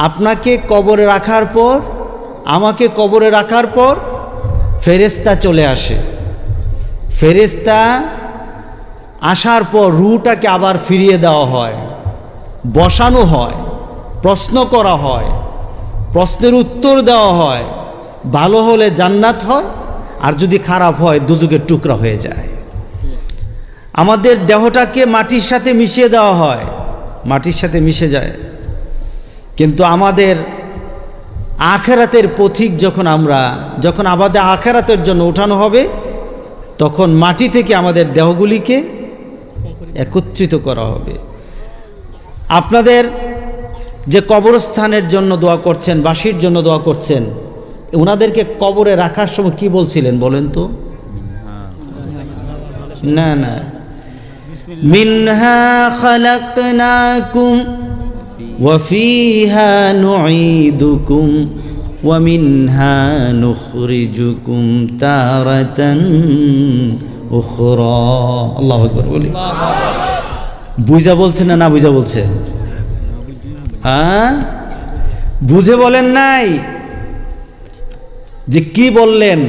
আপনাকে কবরে রাখার পর, আমাকে কবরে রাখার পর ফেরেশতা চলে আসে। ফেরেশতা আসার পর রূহটাকে আবার ফিরিয়ে দেওয়া হয়, বসানো হয়, প্রশ্ন করা হয়, প্রশ্নের উত্তর দেওয়া হয়। ভালো হলে জান্নাত হয়, আর যদি খারাপ হয় দুজকের টুকরা হয়ে যায়। আমাদের দেহটাকে মাটির সাথে মিশিয়ে দেওয়া হয়, মাটির সাথে মিশে যায়। কিন্তু আমাদের আখিরাতের পথিক যখন আমাদের আখিরাতের জন্য ওঠানো হবে, তখন মাটি থেকে আমাদের দেহগুলিকে একত্রিত করা হবে। আপনাদের যে কবরস্থানের জন্য দোয়া করছেন, বাসির জন্য দোয়া করছেন, ওনাদেরকে কবরে রাখার সময় কি বলছিলেন বলেন তো? না না, মিনহা খালাকনাকুম ওয়া ফিহা নুঈদুকুম ওয়া মিনহা নুখরিজুকুম তারাতান উখরা। আল্লাহু আকবার বলি। বুঝা বলছেন না বুঝা বলছেন? হ্যাঁ, বুঝে বলেন নাই যে কি বললেন?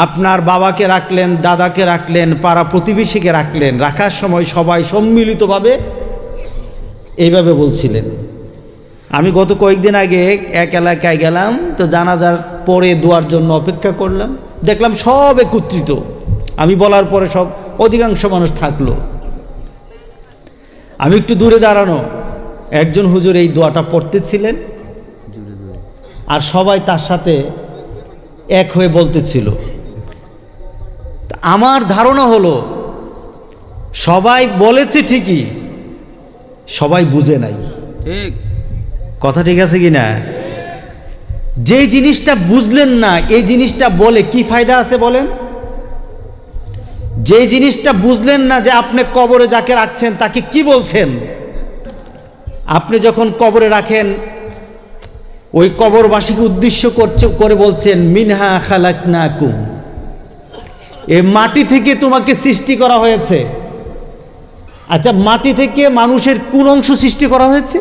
আপনার বাবাকে রাখলেন, দাদাকে রাখলেন, পাড়া প্রতিবেশীকে রাখলেন, রাখার সময় সবাই সম্মিলিতভাবে এইভাবে বলছিলেন। আমি গত কয়েকদিন আগে এক এলাকায় গেলাম, তো জানাজার পরে দোয়ার জন্য অপেক্ষা করলাম, দেখলাম সব একত্রিত। আমি বলার পরে সব অধিকাংশ মানুষ থাকলো। আমি একটু দূরে দাঁড়ানো, একজন হুজুর এই দোয়াটা পড়তেছিলেন, আর সবাই তার সাথে এক হয়ে বলতেছিল। আমার ধারণা হলো সবাই বলেছে ঠিকই, সবাই বুঝে নাই। ঠিক কথা ঠিক আছে কি না? যে জিনিসটা বুঝলেন না, এই জিনিসটা বলে কি ফায়দা আছে বলেন? যে জিনিসটা বুঝলেন না, যে আপনি কবরে যাকে রাখছেন তাকে কি বলছেন, আপনি যখন কবরে রাখেন ওই কবরবাসীকে উদ্দেশ্য করে বলছেন মিনহা খালাকনাকুম, এই মাটি থেকে তোমাকে সৃষ্টি করা হয়েছে। আচ্ছা, মাটি থেকে মানুষের কোন অংশ সৃষ্টি করা হয়েছে?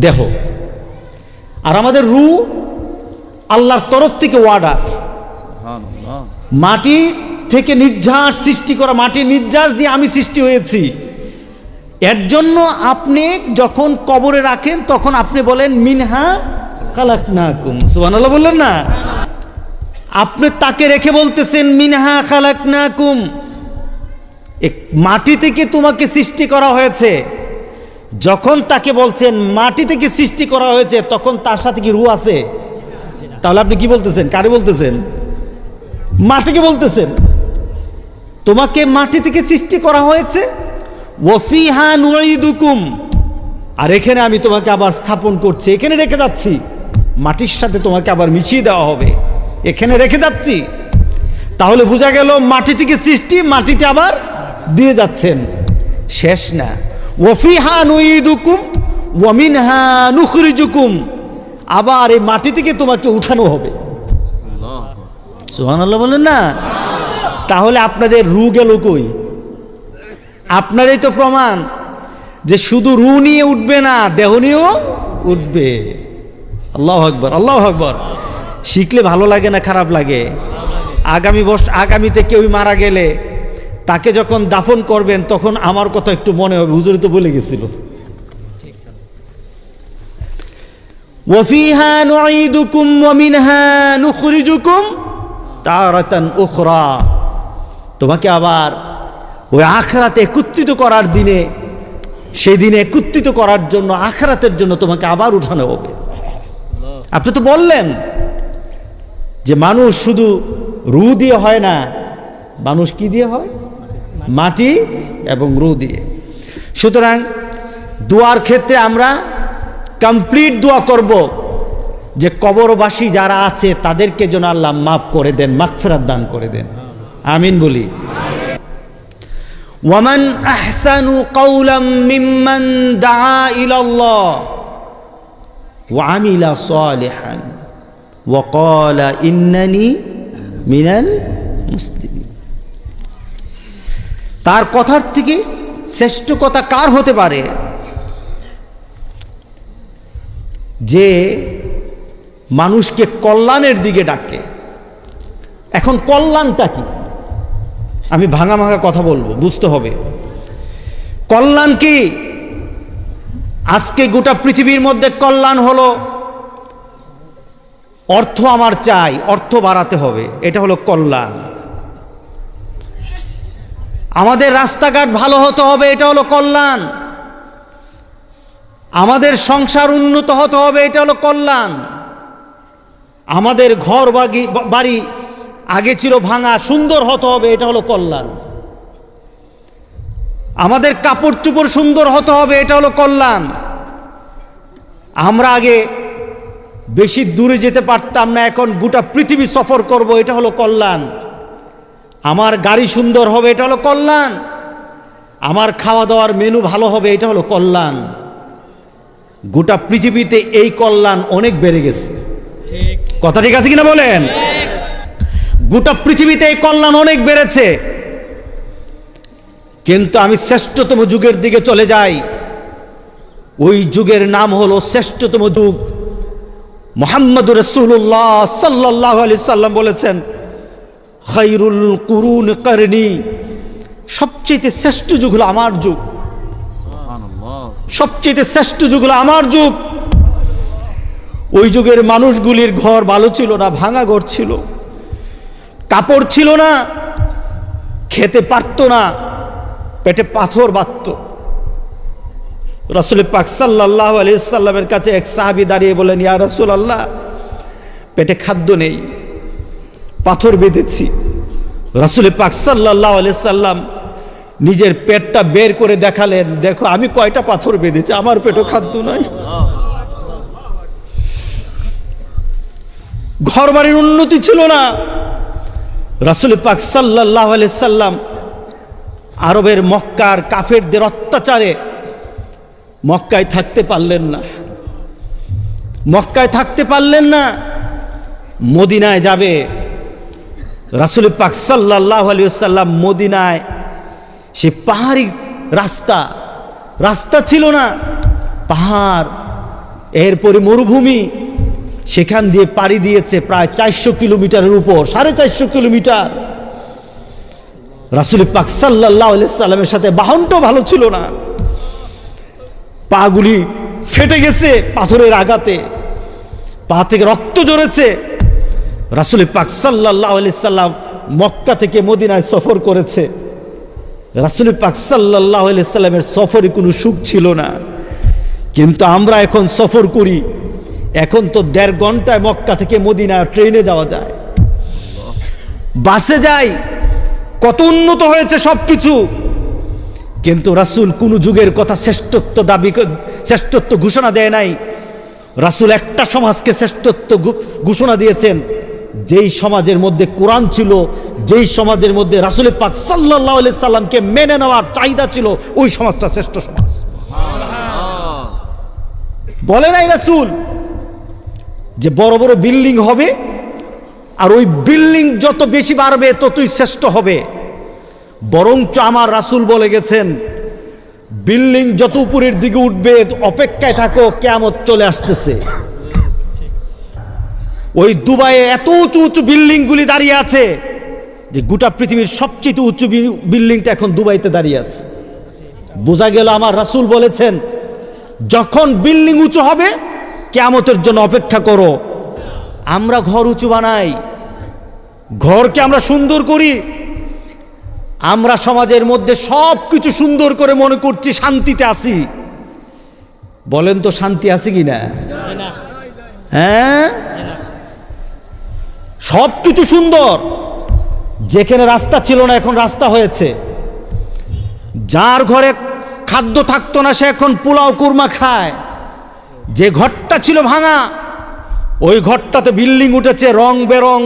দেহ। আর আমাদের রূহ আল্লাহর তরফ থেকে অর্ডার, মাটি থেকে নির্যাস সৃষ্টি করা, মাটির নির্যাস দিয়ে আমি সৃষ্টি হয়েছি। এর জন্য আপনি যখন কবরে রাখেন তখন আপনি বলেন মিনহা খালাকনাকুম। সুবহানাল্লাহ বললেন না? আপনি তাকে রেখে বলতেছেন মিনহা খালাকনাকুম, মাটি থেকে তোমাকে সৃষ্টি করা হয়েছে। যখন তাকে বলছেন মাটি থেকে সৃষ্টি করা হয়েছে, তখন তার সাথে কি রূহ আছে? তাহলে আপনি কি বলতেছেন? কারে বলতেছেন? মাটিকে বলতেছেন। তোমাকে মাটি থেকে সৃষ্টি করা হয়েছে, ওয়া ফিহা নুঈদুকুম, আর এখানে আমি তোমাকে আবার স্থাপন করছি, এখানে রেখে যাচ্ছি। মাটির সাথে তোমাকে আবার মিশিয়ে দেওয়া হবে, এখানে রেখে যাচ্ছি। তাহলে বোঝা গেল মাটি থেকে সৃষ্টি, মাটিতে আবার দিয়ে যাচ্ছেন। শেষ না, ওয়া ফিহা নুঈদুকুম ওয়া মিনহা নুখরিজুকুম, আবার এই মাটি থেকে তোমাকে উঠানো হবে। সুবহানাল্লাহ বলেন না? তাহলে আপনাদের রূহ গেল কই? আপনারই তো প্রমাণ যে শুধু রূহ নিয়ে উঠবে না, দেহ নিয়েও উঠবে। আল্লাহু আকবার, আল্লাহু আকবার। শিখলে ভালো লাগে না খারাপ লাগে? আগামীতে কেউ মারা গেলে তাকে যখন দাফন করবেন তখন আমার কথা একটু মনে হবে, হুজুর তো বলে গেছিল। ওয়া ফিহা নুঈদুকুম ওয়া মিনহা নুখরিজুকুম তারাতান উখরা, তোমাকে আবার ওই আখিরাতে একত্রিত করার দিনে, সেই দিনে একত্রিত করার জন্য, আখিরাতের জন্য তোমাকে আবার উঠানো হবে। আপনি তো বললেন যে মানুষ শুধু রূহ দিয়ে হয় না, মানুষ কি দিয়ে হয়? মাটি এবং রূহ দিয়ে। সুতরাং দোয়ার ক্ষেত্রে আমরা কমপ্লিট দোয়া করব যে কবরবাসী যারা আছে তাদেরকে যেন আল্লাহ মাফ করে দেন, মাগফিরাত দান করে দেন। আমিন বলি। ওয়ামান আহসানু কাওলাম মিম্মান দাআ ইলাল্লাহ ওয়া আমিলা সালিহান ওয়া ক্বালা ইন্নানি মিনাল মুসলিমিন। তার কথার থেকে শ্রেষ্ঠ কথা কার হতে পারে? যে মানুষকে কল্যাণের দিকে ডাকে। এখন কল্যাণটা কি? আমি ভাঙা ভাঙা কথা বলবো, বুঝতে হবে। কল্যাণ কি? আজকে গোটা পৃথিবীর মধ্যে কল্যাণ হলো অর্থ আমার চাই, অর্থ বাড়াতে হবে, এটা হলো কল্যাণ। আমাদের রাস্তাঘাট ভালো হতে হবে, এটা হলো কল্যাণ। আমাদের সংসার উন্নত হতে হবে, এটা হলো কল্যাণ। আমাদের ঘর বাড়ি আগে ছিল ভাঙা, সুন্দর হতে হবে, এটা হলো কল্যাণ। আমাদের কাপড় চোপড় সুন্দর হতে হবে, এটা হলো কল্যাণ। আমরা আগে বেশি দূরে যেতে পারতাম না, এখন গোটা পৃথিবী সফর করব, এটা হলো কল্যাণ। আমার গাড়ি সুন্দর হবে, এটা হলো কল্যাণ। আমার খাওয়া দাওয়ার মেনু ভালো হবে, এটা হলো কল্যাণ। গোটা পৃথিবীতে এই কল্যাণ অনেক বেড়ে গেছে। কথা ঠিক আছে কিনা বলেন? গোটা পৃথিবীতে এই কল্যাণ অনেক বেড়েছে। কিন্তু আমি শ্রেষ্ঠতম যুগের দিকে চলে যাই, ওই যুগের নাম হলো শ্রেষ্ঠতম যুগ। মুহাম্মদুর রাসূলুল্লাহ সাল্লাল্লাহু আলাইহি সাল্লাম বলেছেন, খায়রুল কুরুন করনি, সবচেয়ে শ্রেষ্ঠ যুগ হলো আমার যুগ। সবচেয়ে শ্রেষ্ঠ যুগ হলো আমার যুগ। ওই যুগের মানুষগুলির ঘর ভালো ছিল না, ভাঙা ঘর ছিল, কাপড় ছিল না, খেতে পারত না, পেটে পাথর বাঁধত। রাসূল পাক সাল্লাল্লাহু আলাইহি সাল্লামের কাছে এক সাহাবী দাঁড়িয়ে বলেন, ইয়া রাসূলুল্লাহ, পেটে খাদ্য নেই, পাথর বেঁধেছি। রাসূল পাক সাল্লাল্লাহু আলাইহি সাল্লাম নিজের পেটটা বের করে দেখালেন, দেখো আমি কয়টা পাথর বেঁধেছি, আমার পেটে খাদ্য নাই। ঘর বাড়ির উন্নতি ছিল না। রাসূল পাক সাল্লাল্লাহু আলাইহি সাল্লাম আরবের মক্কার কাফেরদের অত্যাচারে মক্কায় থাকতে পারলেন না। মক্কায় থাকতে পারলেন না, মদিনায় যাবে। রাসূল পাক সাল্লাল্লাহু আলাইহি সাল্লাম মদিনায়, সে পাহাড়ি রাস্তা ছিল না, পাহাড়, এরপরে মরুভূমি, সেখান দিয়ে পাড়ি দিয়েছে প্রায় 400 কিলোমিটারের উপর, 450 কিলোমিটার। রাসূল পাক সাল্লাল্লাহু আলাইহি সাল্লামের সাথে বাহনটাও ভালো ছিল না, পাগুলি ফেটে গেছে পাথরের আঘাতে, পা থেকে রক্ত ঝরেছে। রাসূল পাক সাল্লাল্লাহু আলাইহি সাল্লাম মক্কা থেকে মদিনায় সফর করেছে। রাসূল পাক সাল্লাল্লাহু আলাইহি সাল্লামের সফরে কোনো সুখ ছিল না। কিন্তু আমরা এখন সফর করি, এখন তো 1.5 ঘন্টায় মক্কা থেকে মদিনা ট্রেনে যাওয়া যায়, বাসে যাই, কত উন্নত হয়েছে সবকিছু। কিন্তু রাসূল কোন যুগের কথা শ্রেষ্ঠত্ব ঘোষণা দেয় নাই। রাসূল একটা সমাজকে শ্রেষ্ঠত্ব ঘোষণা দিয়েছেন, যেই সমাজের মধ্যে কোরআন ছিল, যেই সমাজের মধ্যে রাসূল পাক সাল্লাল্লাহু আলাইহি সাল্লামকে মেনে নেওয়ার চাহিদা ছিল, ওই সমাজটা শ্রেষ্ঠ সমাজ। বলে নাই রাসূল যে বড় বড় বিল্ডিং হবে, আর ওই বিল্ডিং যত বেশি বাড়বে ততই শ্রেষ্ঠ হবে। বরঞ্চ আমার রাসূল বলে গেছেন, বিল্ডিং যত উপরের দিকে উঠবে অপেক্ষায় থাকো, কিয়ামত চলে আসতেছে। ওই দুবাইয়ে এত উঁচু উঁচু বিল্ডিংগুলি দাঁড়িয়ে আছে যে গোটা পৃথিবীর সবচেয়ে উঁচু বিল্ডিংটা এখন দুবাইতে দাঁড়িয়ে আছে। বোঝা গেল আমার রাসূল বলেছেন, যখন বিল্ডিং উঁচু হবে কিয়ামতের জন্য অপেক্ষা করো। আমরা ঘর উঁচু বানাই, ঘরকে আমরা সুন্দর করি, আমরা সমাজের মধ্যে সব কিছু সুন্দর করে মনে করছি শান্তিতে আছি। বলেন তো শান্তি আছে কিনা? হ্যাঁ, সব কিছু সুন্দর। যেখানে রাস্তা ছিল না এখন রাস্তা হয়েছে। যার ঘরে খাদ্য থাকতো না সে এখন পোলাও কুরমা খায়। যে ঘরটা ছিল ভাঙা, ওই ঘরটাতে বিল্ডিং উঠেছে, রং বেরং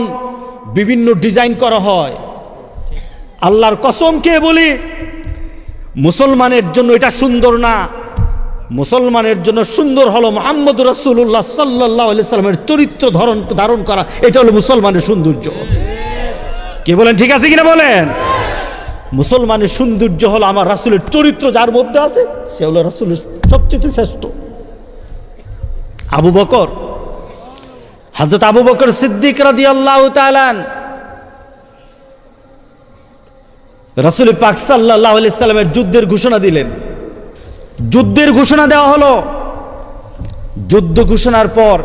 বিভিন্ন ডিজাইন করা হয়। আল্লাহর কসম খেয়ে বলি, মুসলমানের জন্য এটা সুন্দর না। মুসলমানের জন্য সুন্দর হলো মুহাম্মদুর রাসূলুল্লাহ সাল্লাল্লাহু আলাইহি সাল্লামের চরিত্র ধারণ করা, এটা হলো মুসলমানের সৌন্দর্য। কে বলেন ঠিক আছে কিনা বলেন? মুসলমানের সৌন্দর্য হলো আমার রাসূলের চরিত্র, যার মধ্যে আছে সে হলো রাসূলের সবচেয়ে শ্রেষ্ঠ। আবু বকর, হযরত আবু বকর সিদ্দিক রাদিয়াল্লাহু তাআলা রাসূল পাক সাল্লাল্লাহু আলাইহি সাল্লামের যুদ্ধের ঘোষণা দিলেন। যুদ্ধের ঘোষণা দেওয়া হলো। যুদ্ধ ঘোষণার পর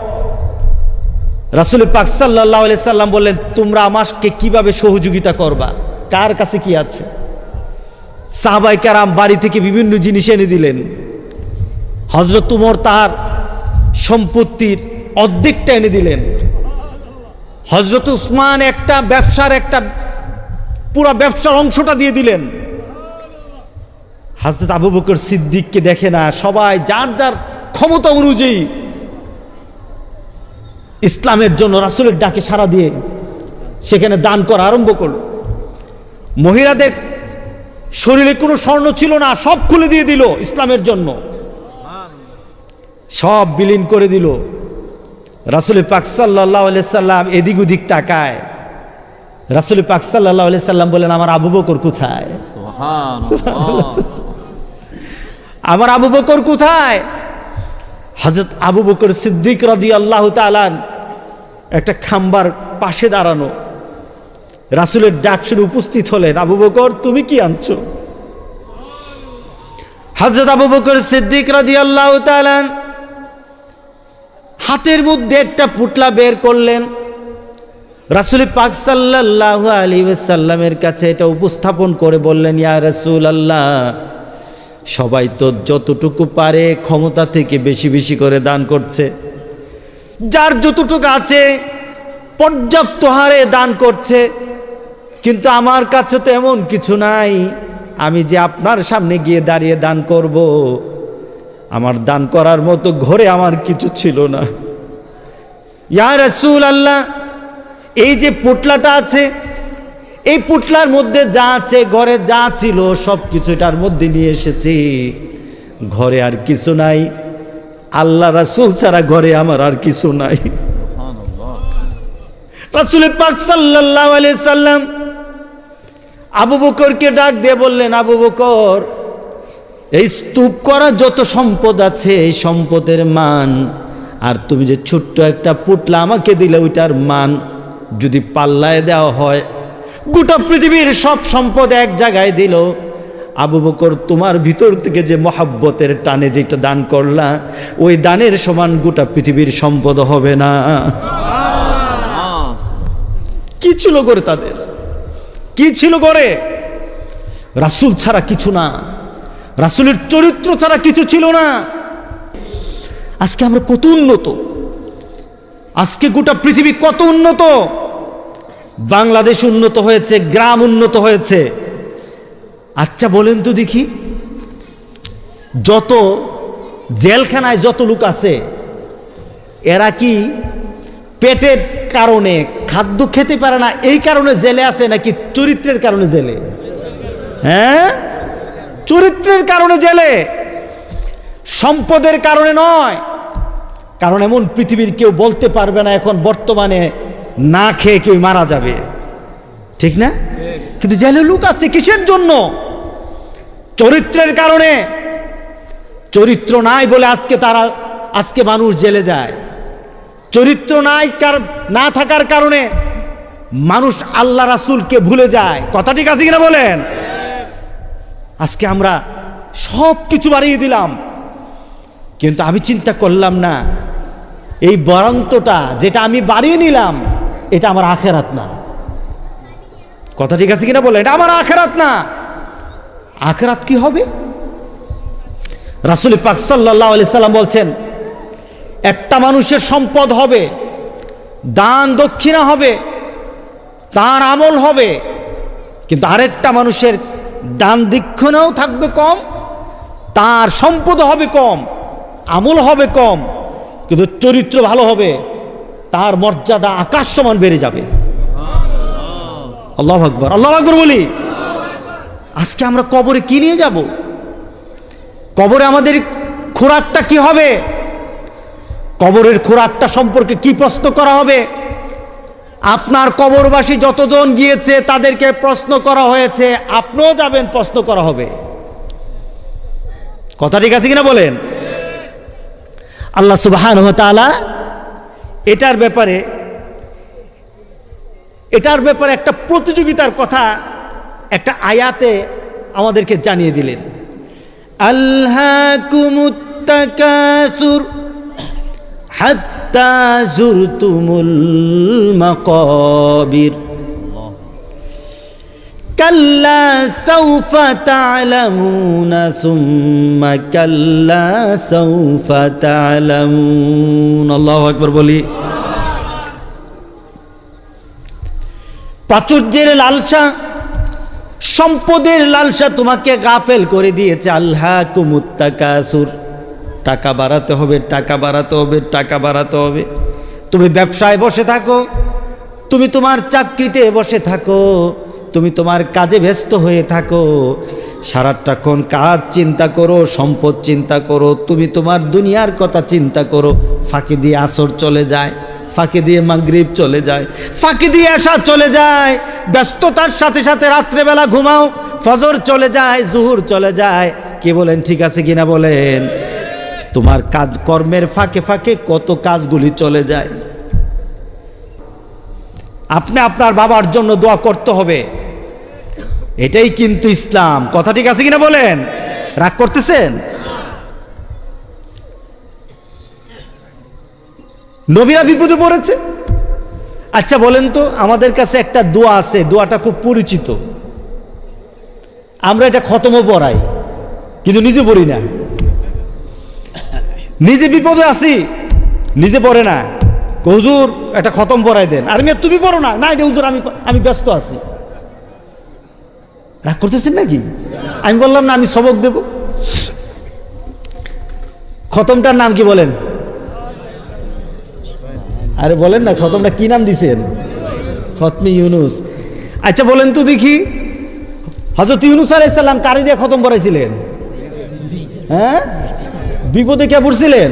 রাসূল পাক সাল্লাল্লাহু আলাইহি সাল্লাম বললেন, তোমরা আমাকে কিভাবে সহযোগিতা করবা, কার কাছে কি আছে? সাহাবায়ে কেরাম বাড়ি থেকে বিভিন্ন জিনিস এনে দিলেন। হযরত উমর তার সম্পত্তির অর্ধেকটা এনে দিলেন। হযরত উসমান একটা পুরা ব্যবসার অংশটা দিয়ে দিলেন। হযরত আবু বকর সিদ্দিককে দেখে না, সবাই যার যার ক্ষমতা অনুযায়ী ইসলামের জন্য রাসূলের ডাকে সাড়া দিয়ে সেখানে দান করা আরম্ভ করল। মহিলাদের শরীরে কোনো স্বর্ণ ছিল না, সব খুলে দিয়ে দিল ইসলামের জন্য, সব বিলীন করে দিল। রাসূল পাক সাল্লাল্লাহু আলাইহি সাল্লাম এদিক ওদিক তাকায়। রাসূল পাক সাল্লাল্লাহু আলাইহি সাল্লাম বলেন, আমার আবু বকর কোথায়? সুবহানাল্লাহ, আমার আবু বকর কোথায়? হযরত আবু বকর সিদ্দিক রাদিয়াল্লাহু তাআলা একটা খাম্বার পাশে দাঁড়ানো, রাসূলের ডাক শুনে উপস্থিত হলেন। আবু বকর, তুমি কি আনছো? হযরত আবু বকর সিদ্দিক রাদিয়াল্লাহু তাআলা হাতের মধ্যে একটা পুটলা বের করলেন। রাসূল পাক সাল্লাল্লাহু আলাইহি ওয়াসাল্লামের কাছে এটা উপস্থাপন করে বললেন, ইয়া রাসূলুল্লাহ, সবাই তো যতটুকু পারে ক্ষমতা থেকে বেশি বেশি করে দান করছে, যার যতটুকু আছে পর্যাপ্ত হারে দান করছে, কিন্তু আমার কাছে তো এমন কিছু নাই। আমি যে আপনার সামনে গিয়ে দাঁড়িয়ে দান করব, আমার দান করার মতো ঘরে আমার কিছু ছিল না। ইয়া রাসূলুল্লাহ, এই যে পুটলাটা আছে, এই পুটলার মধ্যে যা আছে, ঘরে যা ছিল সব কিছু এটার মধ্যে নিয়ে এসেছি, ঘরে আর কিছু নাই। আল্লাহ রাসূল ছাড়া ঘরে আমার আর কিছু নাই। রাসূল পাক সাল্লাল্লাহু আলাইহি সাল্লাম আবু বকরকে ডাক দিয়ে বললেন, আবু বকর, এই স্তূপ করা যত সম্পদ আছে এই সম্পদের মান, আর তুমি যে ছোট্ট একটা পুটলা আমাকে দিলে ওইটার মান যদি পাল্লায় দেওয়া হয়, গোটা পৃথিবীর সব সম্পদ এক জায়গায় দিল, আবু বকর তোমার ভিতর থেকে যে মহাব্বতের টানে যেটা দান করলা, ওই দানের সমান গোটা পৃথিবীর সম্পদ হবে না। কি ছিল করে তাদের? কি ছিল করে? রাসূল ছাড়া কিছু না, রাসূলের চরিত্র ছাড়া কিছু ছিল না। আজকে আমরা কত উন্নত, আজকে গোটা পৃথিবী কত উন্নত। বাংলাদেশ উন্নত হয়েছে, গ্রাম উন্নত হয়েছে। আচ্ছা বলেন তো দেখি, যত জেলখানায় যত লোক আছে, এরা কি পেটের কারণে খাদ্য খেতে পারে না এই কারণে জেলে আছে, নাকি চরিত্রের কারণে জেলে? হ্যাঁ, চরিত্রের কারণে জেলে, সম্পদের কারণে নয়। কারণ এমন পৃথিবীর কেউ বলতে পারবে না এখন বর্তমানে না খেয়ে কেউ মারা যাবে, ঠিক না? কিন্তু জেলে লোক আছে কিসের জন্য? চরিত্রের কারণে। চরিত্র নাই বলে আজকে মানুষ জেলে যায়। চরিত্র না থাকার কারণে মানুষ আল্লাহ রাসূলকে ভুলে যায়। কথা ঠিক আছে কিনা বলেন? আজকে আমরা সব কিছু বাড়িয়ে দিলাম, কিন্তু আমি চিন্তা করলাম না এই বরান্তটা যেটা আমি বাড়িয়ে নিলাম এটা আমার আখিরাত না। কথা ঠিক আছে কিনা বলেন? এটা আমার আখিরাত না। আখিরাত কি হবে? রাসূল পাক সাল্লাল্লাহু আলাইহি সাল্লাম বলছেন, একটা মানুষের সম্পদ হবে, দান দক্ষিণা হবে, তার আমল হবে, কিন্তু আরেকটা মানুষের দান দক্ষিণাও থাকবে কম, তার সম্পদ হবে কম, আমল হবে কম, কিন্তু চরিত্র ভালো হবে, তার মর্যাদা আকাশ সমান বেড়ে যাবে। আল্লাহু আকবার, আল্লাহু আকবার বলি। আজকে আমরা কবরে কি নিয়ে যাব? কবরে আমাদের খোরাকটা কি হবে? কবরের খোরাকটা সম্পর্কে কি প্রশ্ন করা হবে? আপনার কবরবাসী যতজন গিয়েছে তাদেরকে প্রশ্ন করা হয়েছে, আপনিও যাবেন, প্রশ্ন করা হবে। কথা ঠিক আছে কিনা বলেন? আল্লাহ সুবহানাহু ওয়া তাআলা এটার ব্যাপারে একটা প্রতিযোগিতার কথা একটা আয়াতে আমাদেরকে জানিয়ে দিলেন। আলহাকুমুত তাকাসুর হাত্তা যুরতুমুল মাকাবির কাল্লা সাউফা তা'লামুনা সুম্মা কাল্লা সাউফা তা'লামুন। আল্লাহু আকবার বলি। প্রাচুর্যের লালসা, সম্পদের লালসা তোমাকে গাফেল করে দিয়েছে। আলহাকুমুত তাকাসুর, টাকা বাড়াতে হবে, টাকা বাড়াতে হবে, টাকা বাড়াতে হবে। তুমি ব্যবসায় বসে থাকো, তুমি তোমার চাকরিতে বসে থাকো, তুমি তোমার কাজে ব্যস্ত হয়ে থাকো, সারাটাক্ষণ কাজ চিন্তা করো, সম্পদ চিন্তা করো, তুমি তোমার দুনিয়ার কথা চিন্তা করো। ফাঁকি দিয়ে আসর চলে যায়, ফাঁকি দিয়ে মাগরিব চলে যায়, ফাঁকি দিয়ে এশা চলে যায়, ব্যস্ততার সাথে সাথে রাত্রেবেলা ঘুমাও, ফজর চলে যায়, জুহুর চলে যায়। কি বলেন, ঠিক আছে কিনা বলেন? তোমার কাজ কর্মের ফাঁকে ফাঁকে কত কাজগুলি চলে যায়। আপনি আপনার বাবার জন্য দোয়া করতে হবে, এটাই কিন্তু ইসলাম। কথা ঠিক আছে কিনা বলেন? রাগ করতেছেন? নবীরা বিপদে পড়েছে। আচ্ছা বলেন তো, আমাদের কাছে একটা দোয়া আছে, দোয়াটা খুব পরিচিত, আমরা এটা খতমও পড়াই, কিন্তু নিজে পড়ি না। নিজে বিপদে আছি, নিজে পড়ে না। হুজুর এটা খতম পড়াই দেন। আর মেয়ে তুমি পড়ো না, না এটা হুজুর আমি ব্যস্ত আছি। রাগ করতেছেন নাকি? আমি বললাম না আমি সবক দেব। খতমটার নাম কি বলেন? আরে বলেন না, খতমটা কি নাম দিছেন? খতমে ইউনুস। আচ্ছা বলেন তো দেখি, হযরত ইউনুস আলাইহিস সালাম কারে দিয়ে খতম পড়াইছিলেন? হ্যাঁ, বিপদে কে পড়ছিলেন?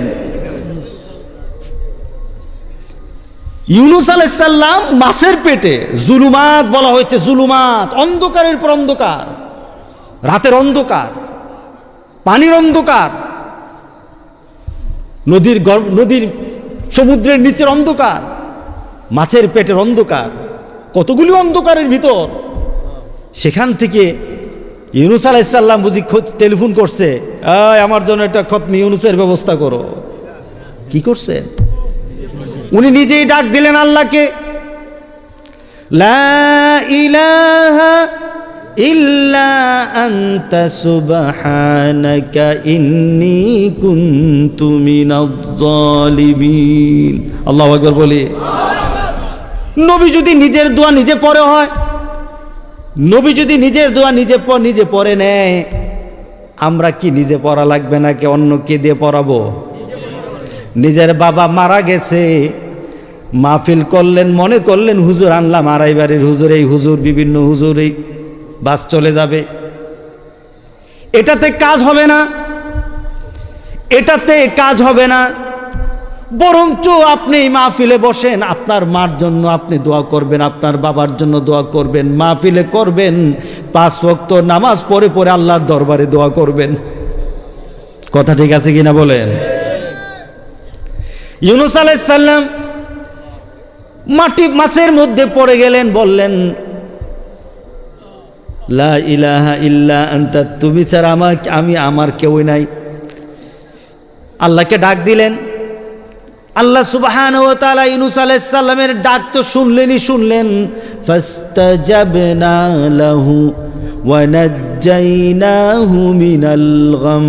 ইউনুস আলাইহিস সালাম মাছের পেটে, জুলুমাত বলা হয়েছে, জুলুমাত, অন্ধকারের পর অন্ধকার, রাতের অন্ধকার, পানির অন্ধকার, নদীর সমুদ্রের নিচের অন্ধকার, মাছের পেটের অন্ধকার, কতগুলি অন্ধকারের ভিতর। সেখান থেকে ইউনুস আলাইহিস সালাম বুঝি টেলিফোন করছে, আমার জন্য একটা খতমে ইউনুসের ব্যবস্থা করো। কি করছেন? উনি নিজেই ডাক দিলেন আল্লাহকে, লা ইলাহা ইল্লা আনতা সুবহানাকা ইন্নী কুনতু মিনাজ জালিমিন। আল্লাহু আকবার বলি। নবী যদি নিজের দোয়া নিজে পড়ে হয়, নবী যদি নিজের দোয়া নিজে পড়ে নেয়, আমরা কি নিজে পড়া লাগবে নাকি অন্যকে দিয়ে পড়াবো? নিজের বাবা মারা গেছে, মাহফিল করলেন, মনে করলেন হুজুর আনলাম আড়াই বাড়ির হুজুর, এই হুজুর বিভিন্ন হুজুর, এই বাস চলে যাবে, এটাতে কাজ হবে না, এটাতে কাজ হবে না। বরঞ্চ আপনি মাহফিলে বসেন, আপনার মার জন্য আপনি দোয়া করবেন, আপনার বাবার জন্য দোয়া করবেন, মাহফিলে করবেন, 5 ওয়াক্ত নামাজ পড়ে পড়ে আল্লাহর দরবারে দোয়া করবেন। কথা ঠিক আছে কিনা বলেন? ইউনুস আলাইহিস সালাম মাছের মধ্যে পড়ে গেলেন, বললেন লা ইলাহা ইল্লা আনতা, তুমি ছাড়া আমার কেউই নাই। আল্লাহকে ডাক দিলেন। আল্লাহ সুবহানাহু ওয়া তাআলা ইউনুস আলাইহিস সালামের ডাক তো শুনলেন। ফাস্তাজাবনা লাহু ওয়া নাজ্জাইনাহু মিনাল গাম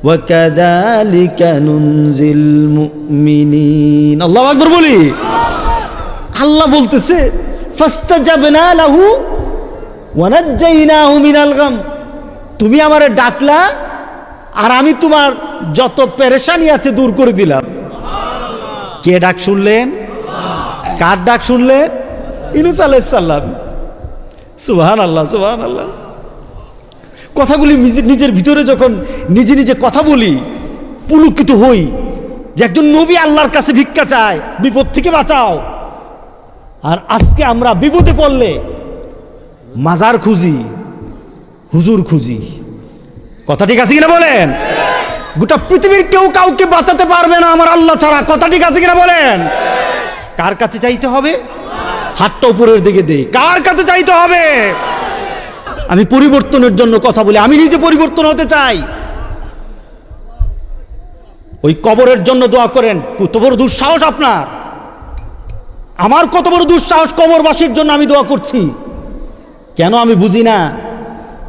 ওয়া কাযালিকা নুনজিল মুমিনিন। আল্লাহু আকবার বলি। আল্লাহ বলতেছে ফাস্তাজাবনা লাহু ওয়া নাজ্জাইনাহু মিনাল গাম, তুমি আমারে ডাকলা আর আমি তোমার যত পেরেশানি আছে দূর করে দিলাম। কে ডাক শুনলেন? কার ডাক শুনলেন? ইউনুস আলাইহিস সালাম। সুবহানাল্লাহ, সুবহানাল্লাহ। কথাগুলি নিজের ভিতরে যখন নিজে কথা বলি, পুলকিত হই যে একজন নবী আল্লাহর কাছে ভিক্ষা চায়, বিপদ থেকে বাঁচাও। আর আজকে আমরা বিপদে পড়লে মাজার খুঁজি, হুজুর খুঁজি। কথা ঠিক আছে কিনা বলেন? গোটা পৃথিবীর কেউ কাউকে বাঁচাতে পারবে না আমার আল্লাহ ছাড়া। কথা ঠিক আছে কিনা বলেন? কার কাছে চাইতে হবে? হাতটা উপরের দিকে দেই। কার কাছে চাইতে হবে? আমি পরিবর্তনের জন্য কথা বলি, আমি নিজে পরিবর্তন হতে চাই। ওই কবরের জন্য দোয়া করেন। কত বড় দুঃসাহস আপনার! আমার কত বড় দুঃসাহস, কবরবাসীর জন্য আমি দোয়া করছি। কেন আমি বুঝি না।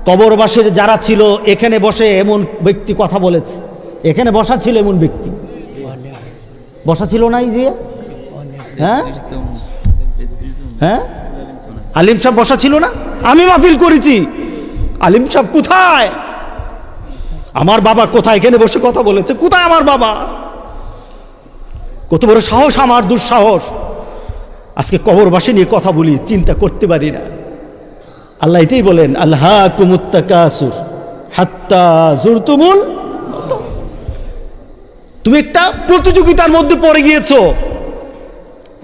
কবরবাসীর যারা ছিল, এখানে বসে এমন ব্যক্তি কথা বলেছে, এখানে বসা ছিল এমন ব্যক্তি বসা ছিল নাই যে, হ্যাঁ হ্যাঁ, আলিম সাহেব বসা ছিল না? আমি মাহফিল করেছি, আলিম সাহেব কোথায়? আমার বাবা কোথায়? এখানে বসে কথা বলেছে, কোথায় আমার বাবা? কত বড় সাহস আমার, দুঃসাহস। আজকে কবরবাসী নিয়ে কথা বলি, চিন্তা করতে পারি না। আল্লাহ এটাই বলেন, আলহাকুমুত তাকাসুর হাত্তা যুরতুমুল। তুমি একটা প্রতিযোগিতার মধ্যে পড়ে গিয়েছো।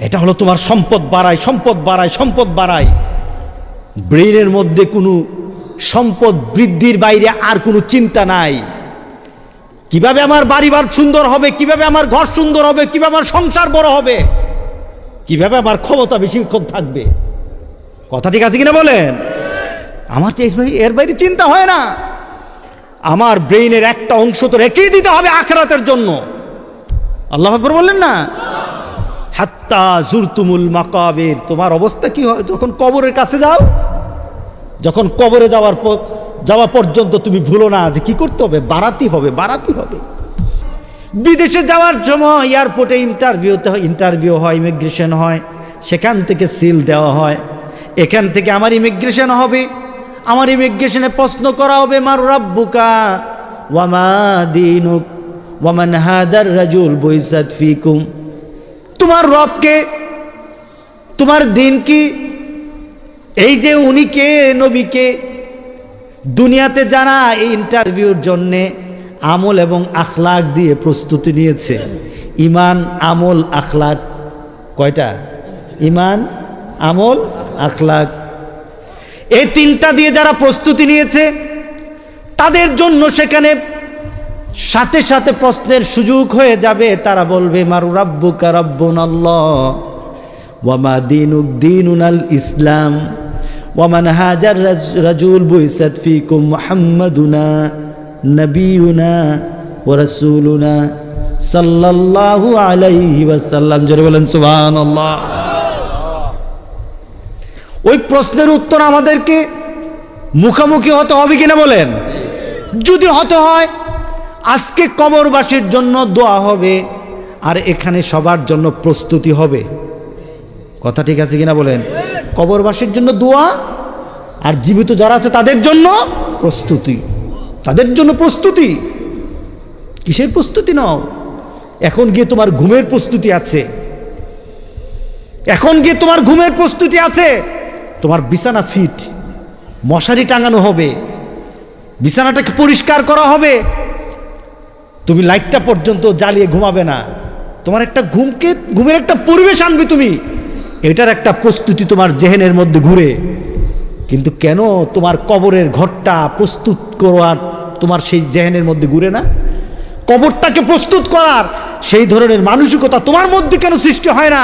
এটা হলো তোমার সম্পদ বাড়ায়, সম্পদ বাড়ায়, সম্পদ বাড়ায়। ব্রেইনের মধ্যে কোনো সম্পদ বৃদ্ধির বাইরে আর কোনো চিন্তা নাই। কিভাবে আমার বাড়িঘর সুন্দর হবে, কিভাবে আমার ঘর সুন্দর হবে, কিভাবে আমার সংসার বড় হবে, কিভাবে আমার ক্ষমতা বেশিক্ষণ থাকবে। কথা ঠিক আছে কিনা বলেন? আমার তো এর বাইরে চিন্তা হয় না। আমার ব্রেইনের একটা অংশ তো রেখেই দিতে হবে আখিরাতের জন্য। আল্লাহু আকবার বললেন না? হাত্তা যুরতুমুল মাকাবির। তোমার অবস্থা কি হয় যখন কবরের কাছে যাও? যখন কবরে যাওয়া পর্যন্ত তুমি ভুলো না যে কি করতে হবে, বাড়াতে হবে, বাড়াতে হবে। বিদেশে যাওয়ার সময় এয়ারপোর্টে ইন্টারভিউ হয়, ইমিগ্রেশন হয়, সেখান থেকে সিল দেওয়া হয়। এখান থেকে আমার ইমিগ্রেশন হবে, আমার ইমিগ্রেশনে প্রশ্ন করা হবে, মার রাব্বুকা ওয়া মা দীনুক ওয়া মান হাদার রাজুল বুইসাত ফিকুম। তোমার রবকে, তোমার দিন কি? এই যে উনি কে, নবীকে। দুনিয়াতে যারা এই ইন্টারভিউর জন্যে আমল এবং আখলাক দিয়ে প্রস্তুতি নিয়েছে, ইমান, আমল, আখলাক, কয়টা? ইমান, আমল, আখলাক, এই তিনটা দিয়ে যারা প্রস্তুতি নিয়েছে, তাদের জন্য সেখানে সাথে সাথে প্রশ্নের সুযোগ হয়ে যাবে। তারা বলবে, মারু রাব্বুকা রাব্বুনাল্লাহ ওয়া মা দীনুক দীনুনাল ইসলাম ওয়া মান হাজার রাজুল বুইসাত ফিকুম মুহাম্মাদুনা নবিয়ুনা ওয়া রাসূলুনা সাল্লাল্লাহু আলাইহি ওয়াসাল্লাম। জোরে বলেন সুবহানাল্লাহ। ওই প্রশ্নের উত্তর আমাদেরকে মুখোমুখি হতে হবে কিনা বলেন? যদি হতে হয়, আজকে কবরবাসীর জন্য দোয়া হবে, আর এখানে সবার জন্য প্রস্তুতি হবে। কথা ঠিক আছে কিনা বলেন? কবরবাসীর জন্য দোয়া, আর জীবিত যারা আছে তাদের জন্য প্রস্তুতি। তাদের জন্য প্রস্তুতি। কিসের প্রস্তুতি নাও? এখন গিয়ে তোমার ঘুমের প্রস্তুতি আছে, এখন গিয়ে তোমার ঘুমের প্রস্তুতি আছে। তোমার বিছানা ফিট, মশারি টাঙানো হবে, বিছানাটাকে পরিষ্কার করা হবে। তুমি লাইটটা পর্যন্ত জ্বালিয়ে ঘুমাবে না। তোমার একটা ঘুমের একটা পরিবেশ আনবে তুমি, এটার একটা প্রস্তুতি তোমার জেহেনের মধ্যে ঘুরে। কিন্তু কেন তোমার কবরের ঘরটা প্রস্তুত করার তোমার সেই জেহেনের মধ্যে ঘুরে না? কবরটাকে প্রস্তুত করার সেই ধরনের মানসিকতা তোমার মধ্যে কেন সৃষ্টি হয় না?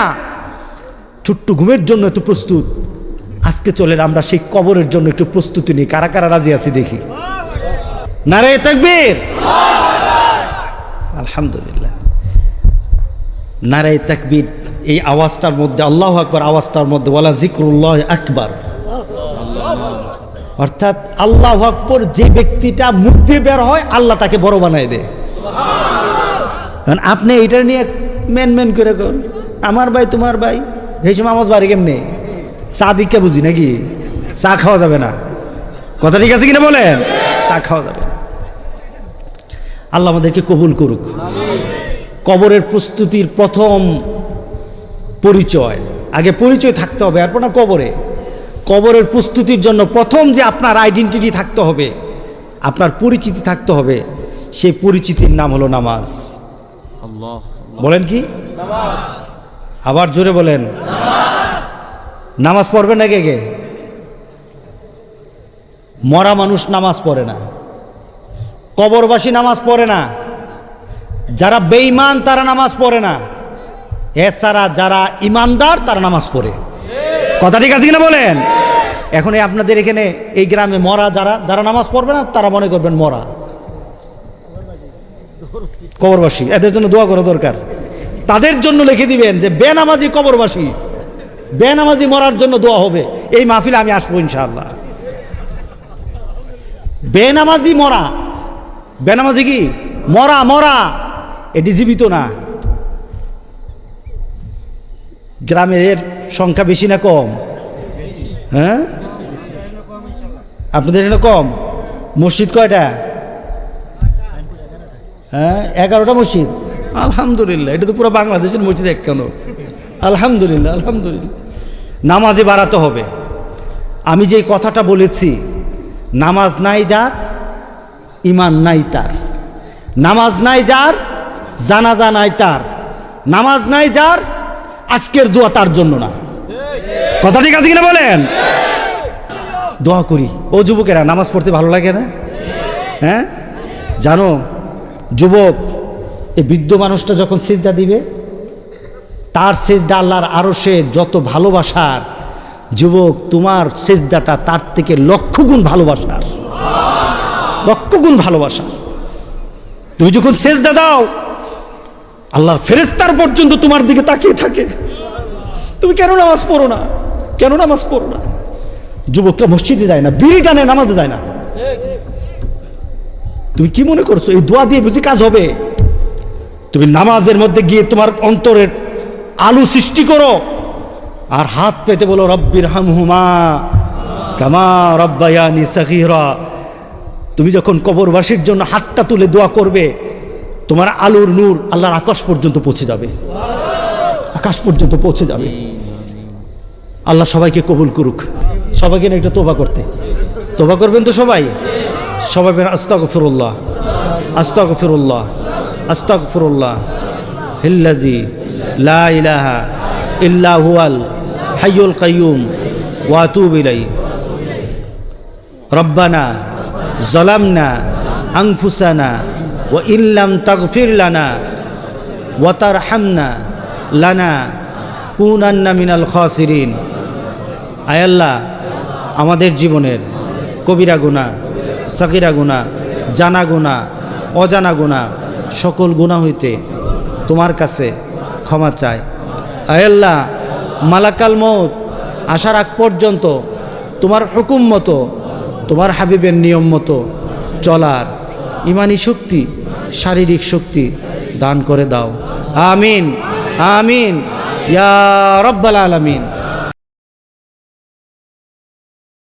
ছোট্ট ঘুমের জন্য এত প্রস্তুত। আজকে চলেন আমরা সেই কবরের জন্য একটু প্রস্তুতি নিই। কারা কারা রাজি আছি দেখি। নারায়ে তাকবীর, আলহামদুলিল্লাহ। নারায়ে তাকবীর, এই আওয়াজটার মধ্যে, আল্লাহু আকবার আওয়াজটার মধ্যে ওয়ালা জিক্রুল্লাহ আকবার, অর্থাৎ আল্লাহু আকবার যে ব্যক্তিটা মুখ দিয়ে বের হয়, আল্লাহ তাকে বড় বানায় দেয়। কারণ আপনি এটা নিয়ে মেন করে কোন আমার ভাই তোমার ভাই, এই সময় আওয়াজ বাড়ি কেমনে? চা দিকে বুঝি নাকি? চা খাওয়া যাবে না। কথা ঠিক আছে কিনা বলেন? চা খাওয়া যাবে না। আল্লাহ আমাদেরকে কবুল করুক। কবরের প্রস্তুতির প্রথম পরিচয়, আগে পরিচয় থাকতে হবে, এরপর না কবরে। কবরের প্রস্তুতির জন্য প্রথম যে আপনার আইডেন্টিটি থাকতে হবে, আপনার পরিচিতি থাকতে হবে, সেই পরিচিতির নাম হলো নামাজ। বলেন কি? আবার জোরে বলেন। নামাজ পড়বে না? কে? মরা মানুষ নামাজ পড়ে না, কবরবাসী নামাজ পড়ে না। যারা বেঈমান তারা নামাজ পড়ে না, এছাড়া যারা ইমানদার তারা নামাজ পড়ে। কথা ঠিক আছে কিনা বলেন? এখন আপনাদের এখানে এই গ্রামে মরা যারা যারা নামাজ পড়বে না তারা মনে করবেন মরা, কবরবাসী। এদের জন্য দোয়া করা দরকার। তাদের জন্য লিখে দিবেন যে বেনামাজি কবরবাসী, বেনামাজি মরার জন্য দোয়া হবে। এই মাহফিলে আমি আসবো ইনশাআল্লাহ। বেনামাজি মরা, বেনামাজি কি মরা, মরা, এটি জীবিত না। গ্রামের এর সংখ্যা বেশি না কম? হ্যাঁ, আপনাদের এখানে কম? মসজিদ কয়টা? হ্যাঁ, 11টা মসজিদ। আলহামদুলিল্লাহ, এটা তো পুরো বাংলাদেশের মসজিদ এক কেন? আলহামদুলিল্লাহ, আলহামদুলিল্লাহ। নামাজে বাড়াতে হবে। আমি যে কথাটা বলেছি, নামাজ নাই যার, ইমান নাই তার। নামাজ নাই যার, জানাজা নাই তার। নামাজ নাই যার, আজকের দোয়া তার জন্য না। কথা ঠিক আছে কিনা বলেন? দোয়া করি। ও যুবকেরা, নামাজ পড়তে ভালো লাগে না? হ্যাঁ, জানো যুবক, এই বৃদ্ধ মানুষটা যখন সিজদা দিবে, তার সিজদা আল্লাহর আরশে যত ভালোবাসার, যুবক তোমার সিজদাটা তার থেকে লক্ষ গুণ ভালোবাসার, লক্ষ গুণ ভালোবাসার। তুমি যখন সিজদা দাও, আল্লাহর ফেরেশতার পর্যন্ত তোমার দিকে তাকিয়ে থাকে। তুমি কেন নামাজ পড়ো না? কেন নামাজ পড়ো না? যুবকরা মসজিদে যায় না, বিড়ি টানে, নামাজে যায় না। তুমি কি মনে করছো এই দোয়া দিয়ে বুঝি কাজ হবে? তুমি নামাজের মধ্যে গিয়ে তোমার অন্তরের আলো সৃষ্টি করো, আর হাত পেতে বলো রব্বির হামহুমা কামা রব্বায়ানি সগীরা। তুমি যখন কবরবাসীর জন্য হাতটা তুলে দোয়া করবে, তোমার আলোর নূর আল্লাহর আকাশ পর্যন্ত পৌঁছে যাবে, আকাশ পর্যন্ত পৌঁছে যাবে। আল্লাহ সবাইকে কবুল করুক। সবাইকে একটা তোবা করতে, তোবা করবেন তো সবাই? সবাই আস্তাগফিরুল্লাহ, আস্তাগফিরুল্লাহ, আস্তাগফিরুল্লাহ হিল্লাযী লা ইলাহা ইল্লা হুয়াল হাইয়ুল কাইয়্যুম ওয়া আতুবু ইলাইহি। রব্বানা যালামনা আনফুসানা ওয়া ইল্লাম তাগফির লানা ওয়া তারহামনা লানা কুনান্না মিনাল খাসিরিন। আয় আল্লাহ, আমাদের জীবনের কবিরা গুনাহ, সাগীরা গুনাহ, জানা গুনাহ, অজানা গুনাহ, সকল গুনাহ হইতে তোমার কাছে ক্ষমা চাই। আয় আল্লাহ, মালাকাল মউত আসার আগ পর্যন্ত তোমার হুকুম মতো, তোমার হাবিবের নিয়ম মতো চলার ইমানি শক্তি, শারীরিক শক্তি দান করে দাও। আমিন, আমিন ইয়া রাব্বাল আলামিন।